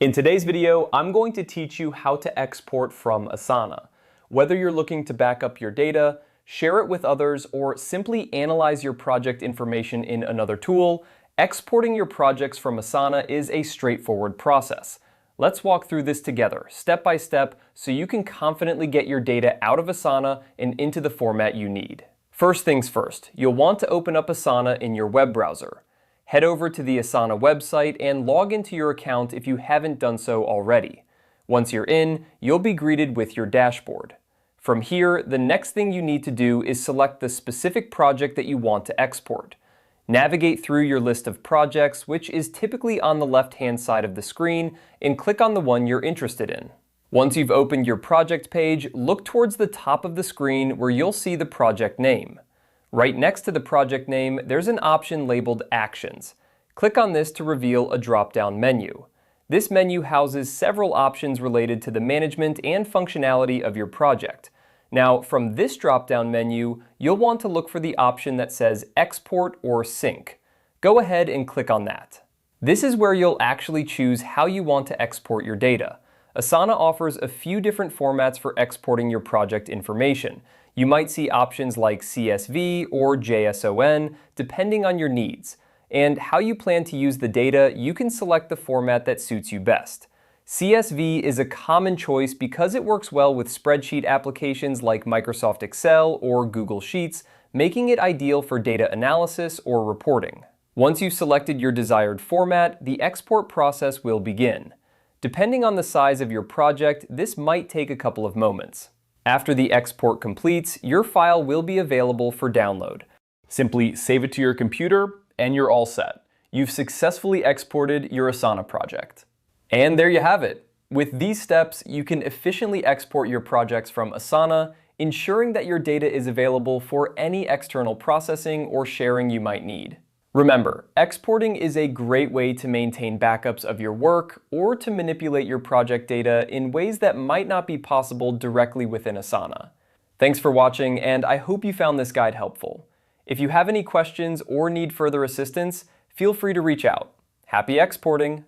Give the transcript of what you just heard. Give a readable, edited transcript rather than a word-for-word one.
In today's video, I'm going to teach you how to export from Asana. Whether you're looking to back up your data, share it with others, or simply analyze your project information in another tool, exporting your projects from Asana is a straightforward process. Let's walk through this together, step by step, so you can confidently get your data out of Asana and into the format you need. First things first, you'll want to open up Asana in your web browser. Head over to the Asana website and log into your account if you haven't done so already. Once you're in, you'll be greeted with your dashboard. From here, the next thing you need to do is select the specific project that you want to export. Navigate through your list of projects, which is typically on the left-hand side of the screen, and click on the one you're interested in. Once you've opened your project page, look towards the top of the screen where you'll see the project name. Right next to the project name, there's an option labeled Actions. Click on this to reveal a drop-down menu. This menu houses several options related to the management and functionality of your project. Now, from this drop-down menu, you'll want to look for the option that says Export or Sync. Go ahead and click on that. This is where you'll actually choose how you want to export your data. Asana offers a few different formats for exporting your project information. You might see options like CSV or JSON, depending on your needs. And how you plan to use the data, you can select the format that suits you best. CSV is a common choice because it works well with spreadsheet applications like Microsoft Excel or Google Sheets, making it ideal for data analysis or reporting. Once you've selected your desired format, the export process will begin. Depending on the size of your project, this might take a couple of moments. After the export completes, your file will be available for download. Simply save it to your computer and you're all set. You've successfully exported your Asana project. And there you have it. With these steps, you can efficiently export your projects from Asana, ensuring that your data is available for any external processing or sharing you might need. Remember, exporting is a great way to maintain backups of your work or to manipulate your project data in ways that might not be possible directly within Asana. Thanks for watching, and I hope you found this guide helpful. If you have any questions or need further assistance, feel free to reach out. Happy exporting!